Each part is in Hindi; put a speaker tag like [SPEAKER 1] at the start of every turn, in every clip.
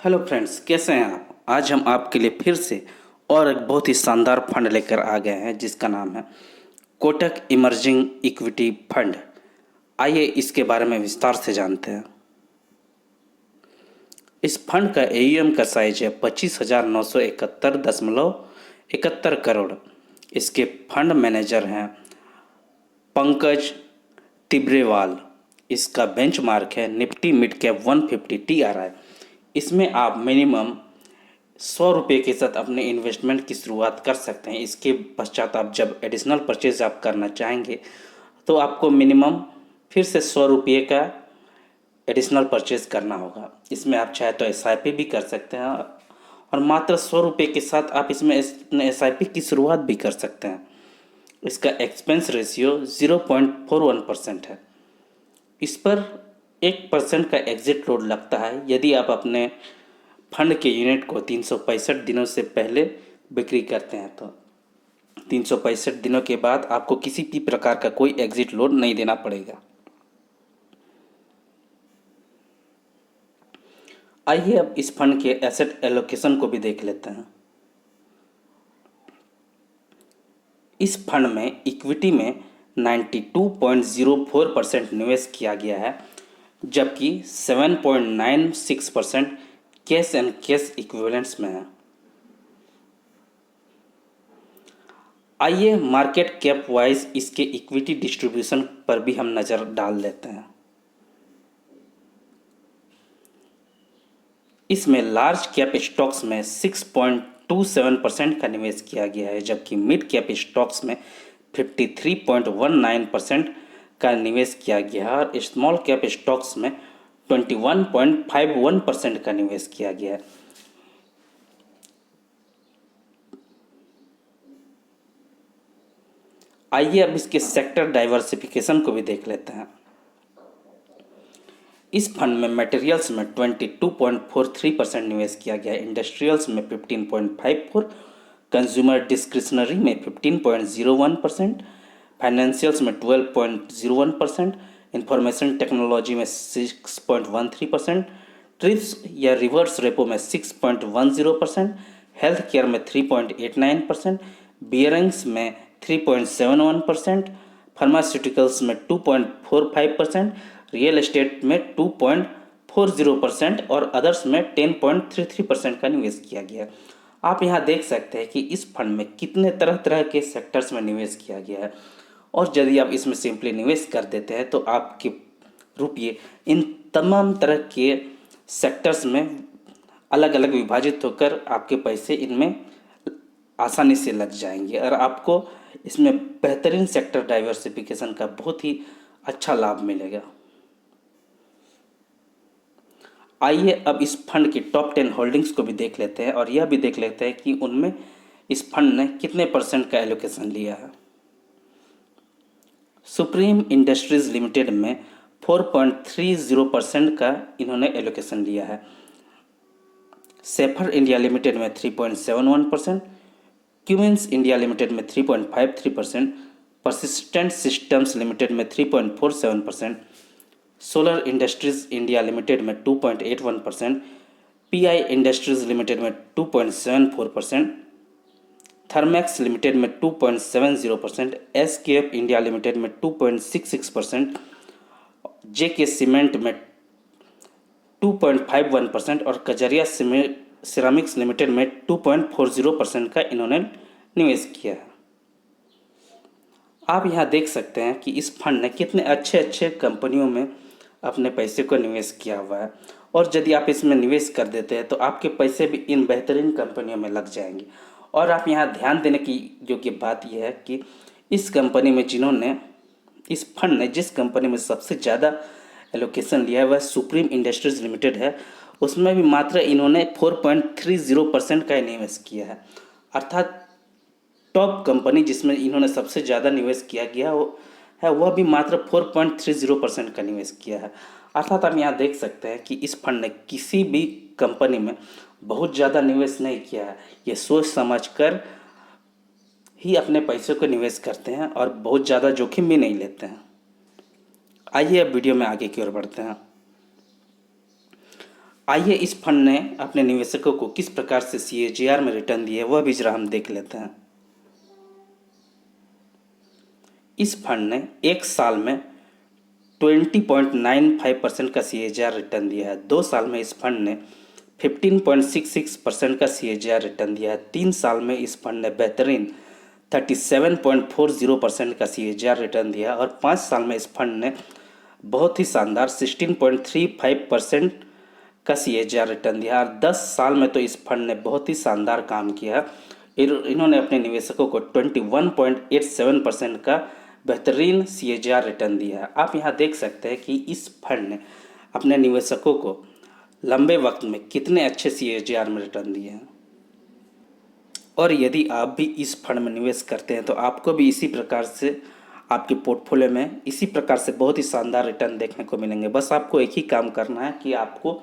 [SPEAKER 1] हेलो फ्रेंड्स, कैसे हैं आप। आज हम आपके लिए फिर से और एक बहुत ही शानदार फंड लेकर आ गए हैं जिसका नाम है कोटक इमर्जिंग इक्विटी फंड। आइए इसके बारे में विस्तार से जानते हैं। इस फंड का एयूएम का साइज है 25,971.71 इसके फंड मैनेजर हैं पंकज तिब्रेवाल। इसका बेंचमार्क है निफ्टी मिड कैप 150 TRI। इसमें आप मिनिमम 100 रुपये के साथ अपने इन्वेस्टमेंट की शुरुआत कर सकते हैं। इसके पश्चात आप जब एडिशनल परचेज आप करना चाहेंगे तो आपको मिनिमम फिर से 100 रुपये का एडिशनल परचेज करना होगा। इसमें आप चाहे तो SIP भी कर सकते हैं और मात्र 100 रुपये के साथ आप इसमें SIP की शुरुआत भी कर सकते हैं। इसका एक्सपेंस रेशियो 0.41% है। इस पर 1% का एग्जिट लोड लगता है यदि आप अपने फंड के यूनिट को 365 दिनों से पहले बिक्री करते हैं तो 365 दिनों के बाद आपको किसी भी प्रकार का कोई एग्जिट लोड नहीं देना पड़ेगा। आइए अब इस फंड के एसेट एलोकेशन को भी देख लेते हैं। इस फंड में इक्विटी में 92.04% निवेश किया गया है, जबकि 7.96% कैश एंड कैश इक्विवेलेंट्स में है। आइए मार्केट कैप वाइज इसके इक्विटी डिस्ट्रीब्यूशन पर भी हम नज़र डाल लेते हैं। इसमें लार्ज कैप स्टॉक्स में 6.27% का निवेश किया गया है, जबकि मिड कैप स्टॉक्स में 53.19% का निवेश किया गया है और स्मॉल कैप स्टॉक्स में 21.51% का निवेश किया गया है। आइए अब इसके सेक्टर डाइवर्सिफिकेशन को भी देख लेते हैं। इस फंड में मटेरियल्स में 22.43% निवेश किया गया है, इंडस्ट्रियल्स में 15.54%, कंज्यूमर डिस्क्रिशनरी में 15.01%, फाइनेंशियल्स में 12.01%, इंफॉर्मेशन टेक्नोलॉजी में 6.13%, ट्रिप्स या रिवर्स रेपो में 6.10%, हेल्थ केयर में 3.89%, बियरिंग्स में 3.71%, फार्मास्यूटिकल्स में 2.45%, रियल एस्टेट में 2.40% और अदर्स में 10.33% का निवेश किया गया। आप यहाँ देख सकते हैं कि इस फंड में कितने तरह तरह के सेक्टर्स में निवेश किया गया है और यदि आप इसमें सिंपली निवेश कर देते हैं तो आपके रुपये इन तमाम तरह के सेक्टर्स में अलग अलग विभाजित होकर आपके पैसे इनमें आसानी से लग जाएंगे और आपको इसमें बेहतरीन सेक्टर डाइवर्सिफिकेशन का बहुत ही अच्छा लाभ मिलेगा। आइए अब इस फंड की टॉप 10 होल्डिंग्स को भी देख लेते हैं और यह भी देख लेते हैं कि उनमें इस फंड ने कितने परसेंट का एलोकेशन लिया है। सुप्रीम इंडस्ट्रीज लिमिटेड में 4.30% का इन्होंने एलोकेशन लिया है। सेफर इंडिया लिमिटेड में 3.71%, क्यूमिंस इंडिया लिमिटेड में 3.53%, परसिस्टेंट सिस्टम्स लिमिटेड में 3.47%, सोलर इंडस्ट्रीज इंडिया लिमिटेड में 2.81%, PI इंडस्ट्रीज लिमिटेड में 2.74%, थर्मैक्स लिमिटेड में 2.70%, SKF इंडिया लिमिटेड में 2.66%, JK सीमेंट में 2.51% और कजरिया सिरामिक्स लिमिटेड में 2.40% का इन्होंने निवेश किया है। आप यहाँ देख सकते हैं कि इस फंड ने कितने अच्छे अच्छे कंपनियों में अपने पैसे को निवेश किया हुआ है और यदि आप इसमें निवेश कर देते हैं तो आपके पैसे भी इन बेहतरीन कंपनियों में लग जाएंगे। और आप यहाँ ध्यान देने की योग्य बात यह है कि इस कंपनी में इस फंड ने जिस कंपनी में सबसे ज़्यादा एलोकेशन लिया है वह सुप्रीम इंडस्ट्रीज लिमिटेड है। उसमें भी मात्र इन्होंने 4.30% का निवेश किया है। अर्थात टॉप कंपनी जिसमें इन्होंने सबसे ज़्यादा निवेश किया गया वो है वह भी मात्र 4.30% का निवेश किया है। अर्थात हम यहाँ देख सकते हैं कि इस फंड ने किसी भी कंपनी में बहुत ज़्यादा निवेश नहीं किया है। ये सोच समझ कर ही अपने पैसों को निवेश करते हैं और बहुत ज़्यादा जोखिम भी नहीं लेते हैं। आइए अब वीडियो में आगे की ओर बढ़ते हैं। आइए इस फंड ने अपने निवेशकों को किस प्रकार से CAGR में रिटर्न दिए वह भी जरा हम देख लेते हैं। इस फंड ने एक साल में 20.95% का CAGR रिटर्न दिया है। 2 साल में इस फंड ने 15.66% का CAGR रिटर्न दिया है। 3 साल में इस फंड ने बेहतरीन 37.40% का CAGR रिटर्न दिया और 5 साल में इस फंड ने बहुत ही शानदार 16.35% का CAGR रिटर्न दिया और 10 साल में तो इस फंड ने बहुत ही शानदार काम किया। इन्होंने अपने निवेशकों को 21.87% का बेहतरीन CAGR रिटर्न दिया है। आप यहाँ देख सकते हैं कि इस फंड ने अपने निवेशकों को लंबे वक्त में कितने अच्छे CAGR में रिटर्न दिए हैं। और यदि आप भी इस फंड में निवेश करते हैं तो आपको भी इसी प्रकार से आपके पोर्टफोलियो में इसी प्रकार से बहुत ही शानदार रिटर्न देखने को मिलेंगे। बस आपको एक ही काम करना है कि आपको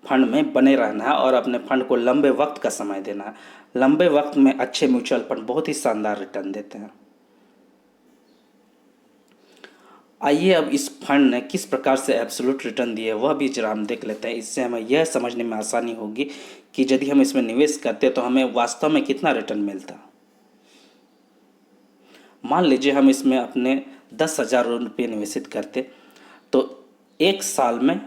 [SPEAKER 1] फंड में बने रहना है और अपने फंड को लंबे वक्त का समय देना है। लंबे वक्त में अच्छे म्यूचुअल फंड बहुत ही शानदार रिटर्न देते हैं। आइए अब इस फंड ने किस प्रकार से एब्सोल्यूट रिटर्न दिए वह भी जरा हम देख लेते हैं। इससे हमें यह समझने में आसानी होगी कि यदि हम इसमें निवेश करते हैं तो हमें वास्तव में कितना रिटर्न मिलता। मान लीजिए हम इसमें अपने 10,000 रुपये निवेशित करते तो एक साल में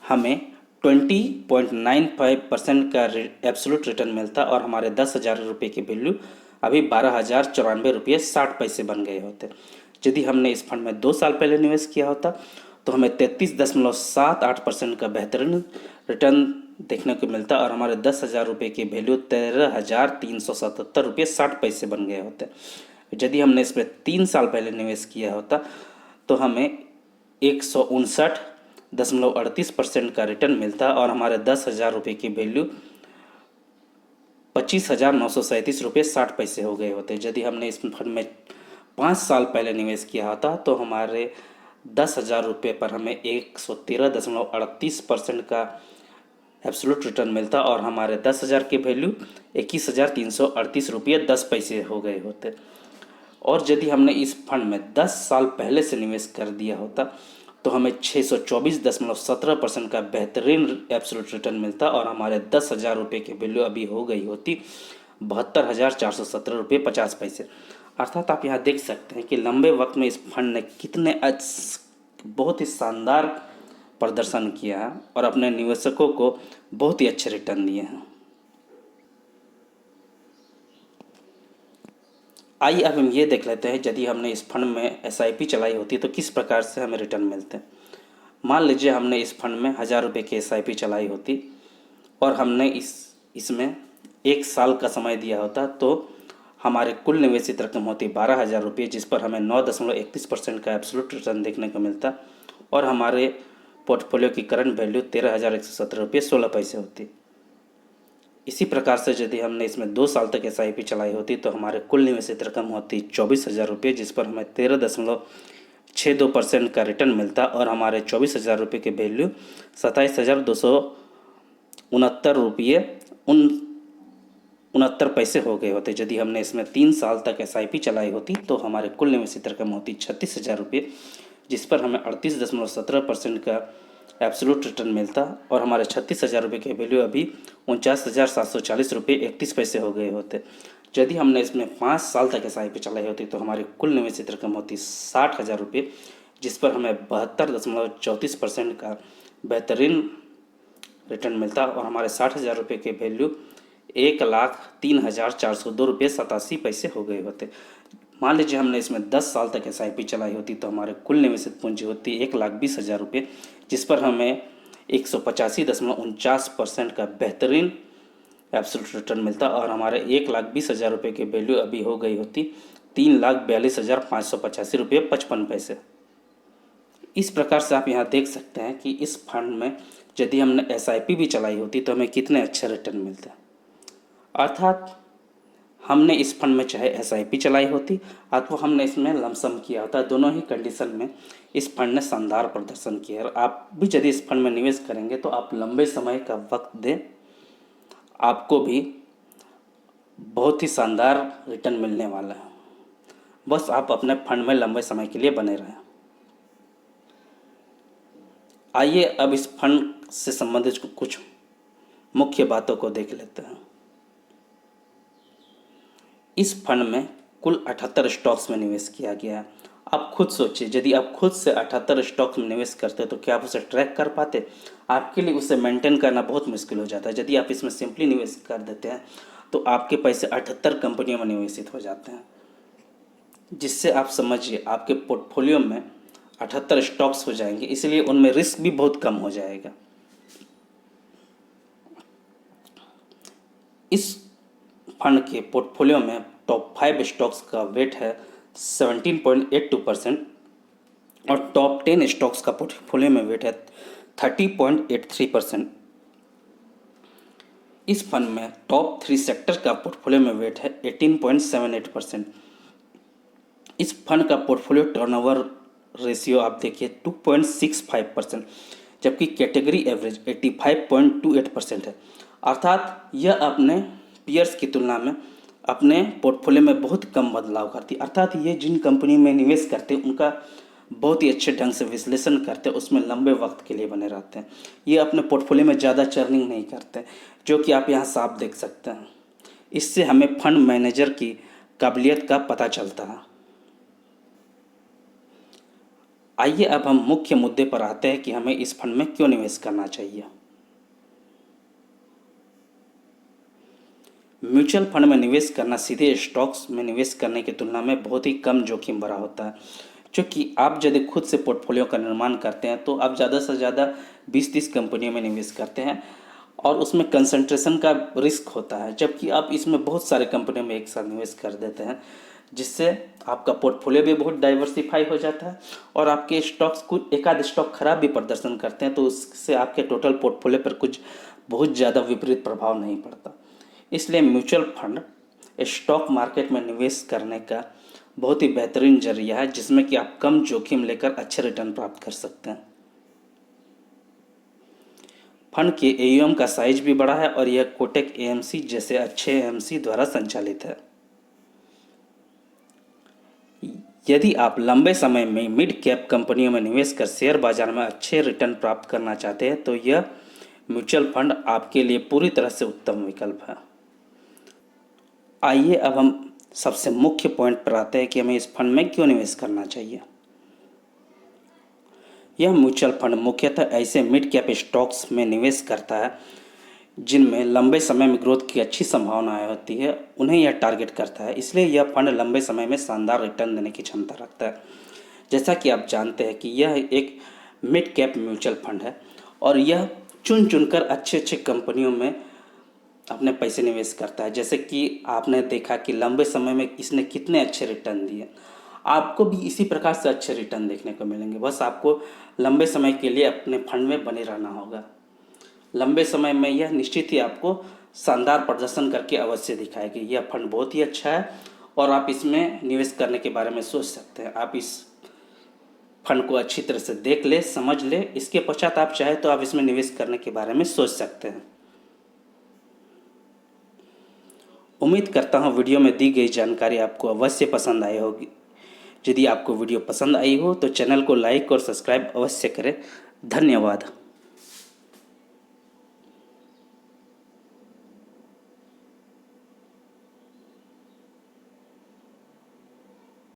[SPEAKER 1] हमें 20.95% का एब्सोल्यूट रिटर्न मिलता और हमारे 10,000 रुपये की वैल्यू अभी 12,094 रुपये 60 पैसे बन गए होते। यदि हमने इस फंड में 2 साल पहले निवेश किया होता तो हमें 33.78% का बेहतरीन रिटर्न देखने को मिलता और हमारे 10,000 रुपये की वैल्यू 13,377 रुपये 60 पैसे बन गए होते। यदि हमने इसमें 3 साल पहले निवेश किया होता तो हमें 159.38% का रिटर्न मिलता और हमारे 10,000 रुपये की वैल्यू 25,937 रुपये 60 पैसे हो गए होते। यदि हमने इस फंड में 5 साल पहले निवेश किया होता तो हमारे 10,000 रुपये पर हमें 113.38% का एब्सोल्यूट रिटर्न मिलता और हमारे 10,000 की वैल्यू 21,338 रुपये 10 पैसे हो गए होते। और यदि हमने इस फंड में 10 साल पहले से निवेश कर दिया होता तो हमें 624.17% का बेहतरीन एब्सोल्यूट रिटर्न मिलता और हमारे 10,000 रुपये की वैल्यू अभी हो गई होती 72,417 रुपये 50 पैसे। अर्थात आप यहाँ देख सकते हैं कि लंबे वक्त में इस फंड ने कितने बहुत ही शानदार प्रदर्शन किया है और अपने निवेशकों को बहुत ही अच्छे रिटर्न दिए हैं। आइए अब हम ये देख लेते हैं यदि हमने इस फंड में SIP चलाई होती तो किस प्रकार से हमें रिटर्न मिलते हैं। मान लीजिए हमने इस फंड में 1,000 रुपये की SIP चलाई होती और हमने इसमें 1 साल का समय दिया होता तो हमारे कुल निवेशित रकम होती 12,000 रुपये, जिस पर हमें 9.31% का एब्सोल्यूट रिटर्न देखने को मिलता और हमारे पोर्टफोलियो की करंट वैल्यू 13,117 रुपये 16 पैसे होती। इसी प्रकार से यदि हमने इसमें 2 साल तक SIP चलाई होती तो हमारे कुल निवेशित रकम होती 24,000 रुपये, जिस पर हमें 13.62% का रिटर्न मिलता और हमारे 24,000 रुपये की वैल्यू 27,269 रुपये 69 पैसे हो गए होते। यदि हमने इसमें 3 साल तक SIP चलाई होती तो हमारे कुल निवेशित रकम होती 36,000 रुपये, जिस पर हमें 38.17% का एब्सोल्यूट रिटर्न मिलता और हमारे 36,000 रुपये की वैल्यू अभी 49,740 रुपये 31 पैसे हो गए होते। यदि हमने इसमें 5 साल तक SIP चलाई होती तो हमारी कुल निवेशित रकम होती 60,000 रुपये, जिस पर हमें 72.34% का बेहतरीन रिटर्न मिलता और हमारे 60,000 रुपये की वैल्यू 1,03,402 रुपये 87 पैसे हो गए होते। मान लीजिए हमने इसमें 10 साल तक SIP चलाई होती तो हमारे कुल निवेशित पूंजी होती 1,20,000 रुपये, जिस पर हमें 185.49% का बेहतरीन एब्सोल्यूट रिटर्न मिलता और हमारे 1,20,000 रुपये की वैल्यू अभी हो गई होती 3,42,585 रुपये 55 पैसे। इस प्रकार से आप यहाँ देख सकते हैं कि इस फंड में यदि हमने SIP भी चलाई होती तो हमें कितने अच्छे रिटर्न मिलते हैं। अर्थात हमने इस फंड में चाहे SIP चलाई होती अथवा हमने इसमें लमसम किया होता, दोनों ही कंडीशन में इस फंड ने शानदार प्रदर्शन किया है। और आप भी यदि इस फंड में निवेश करेंगे तो आप लंबे समय का वक्त दें, आपको भी बहुत ही शानदार रिटर्न मिलने वाला है। बस आप अपने फंड में लंबे समय के लिए बने रहें। आइए अब इस फंड से संबंधित कुछ मुख्य बातों को देख लेते हैं। इस फंड में कुल 78 स्टॉक्स में निवेश किया गया है। आप खुद सोचिए, यदि आप खुद से 78 स्टॉक्स में निवेश करते तो क्या आप उसे ट्रैक कर पाते? आपके लिए उसे मेंटेन करना बहुत मुश्किल हो जाता है। यदि आप इसमें सिंपली निवेश कर देते हैं तो आपके पैसे 78 कंपनियों में निवेशित हो जाते हैं, जिससे आप समझिए आपके पोर्टफोलियो में 78 स्टॉक्स हो जाएंगे, इसलिए उनमें रिस्क भी बहुत कम हो जाएगा। इस फंड के पोर्टफोलियो में टॉप 5 स्टॉक्स का वेट है 17.82% और टॉप 10 स्टॉक्स का पोर्टफोलियो में वेट है 30.83%। इस फंड में टॉप 3 सेक्टर का पोर्टफोलियो में वेट है 18.78%। इस फंड का पोर्टफोलियो टर्नओवर रेशियो आप देखिए 2.65%, जबकि कैटेगरी एवरेज 85.28% है। अर्थात यह अपने पीयर्स की तुलना में अपने पोर्टफोलियो में बहुत कम बदलाव करती है। अर्थात ये जिन कंपनी में निवेश करते हैं उनका बहुत ही अच्छे ढंग से विश्लेषण करते हैं, उसमें लंबे वक्त के लिए बने रहते हैं। ये अपने पोर्टफोलियो में ज़्यादा चर्निंग नहीं करते, जो कि आप यहाँ साफ देख सकते हैं। इससे हमें फंड मैनेजर की काबिलियत का पता चलता है। आइए अब हम मुख्य मुद्दे पर आते हैं कि हमें इस फंड में क्यों निवेश करना चाहिए। म्यूचुअल फंड में निवेश करना सीधे स्टॉक्स में निवेश करने की तुलना में बहुत ही कम जोखिम भरा होता है, क्योंकि आप यदि खुद से पोर्टफोलियो का निर्माण करते हैं तो आप ज़्यादा से ज़्यादा 20-30 कंपनियों में निवेश करते हैं और उसमें कंसंट्रेशन का रिस्क होता है, जबकि आप इसमें बहुत सारे कंपनियों में एक साथ निवेश कर देते हैं, जिससे आपका पोर्टफोलियो भी बहुत डाइवर्सिफाई हो जाता है और आपके स्टॉक्स कुछ एक आध स्टॉक खराब भी प्रदर्शन करते हैं तो उससे आपके टोटल पोर्टफोलियो पर कुछ बहुत ज़्यादा विपरीत प्रभाव नहीं पड़ता। इसलिए म्यूचुअल फंड स्टॉक मार्केट में निवेश करने का बहुत ही बेहतरीन जरिया है, जिसमें कि आप कम जोखिम लेकर अच्छे रिटर्न प्राप्त कर सकते हैं। फंड के AUM का साइज भी बड़ा है और यह कोटक AMC जैसे अच्छे AMC द्वारा संचालित है। यदि आप लंबे समय में मिड कैप कंपनियों में निवेश कर शेयर बाजार में अच्छे रिटर्न प्राप्त करना चाहते हैं तो यह म्यूचुअल फंड आपके लिए पूरी तरह से उत्तम विकल्प है। आइए अब हम सबसे मुख्य पॉइंट पर आते हैं कि हमें इस फंड में क्यों निवेश करना चाहिए। यह म्यूचुअल फंड मुख्यतः ऐसे मिड कैप स्टॉक्स में निवेश करता है जिनमें लंबे समय में ग्रोथ की अच्छी संभावनाएं होती है, उन्हें यह टारगेट करता है। इसलिए यह फंड लंबे समय में शानदार रिटर्न देने की क्षमता रखता है। जैसा कि आप जानते हैं कि यह एक मिड कैप म्यूचुअल फंड है और यह चुन चुनकर अच्छे अच्छे कंपनियों में अपने पैसे निवेश करता है। जैसे कि आपने देखा कि लंबे समय में इसने कितने अच्छे रिटर्न दिए, आपको भी इसी प्रकार से अच्छे रिटर्न देखने को मिलेंगे। बस आपको लंबे समय के लिए अपने फंड में बने रहना होगा। लंबे समय में यह निश्चित ही आपको शानदार प्रदर्शन करके अवश्य दिखाएगी। यह फंड बहुत ही अच्छा है और आप इसमें निवेश करने के बारे में सोच सकते हैं। आप इस फंड को अच्छी तरह से देख ले, समझ ले, इसके पश्चात आप चाहे तो आप इसमें निवेश करने के बारे में सोच सकते हैं। उम्मीद करता हूँ वीडियो में दी गई जानकारी आपको अवश्य पसंद आई होगी। यदि आपको वीडियो पसंद आई हो तो चैनल को लाइक और सब्सक्राइब अवश्य करें। धन्यवाद।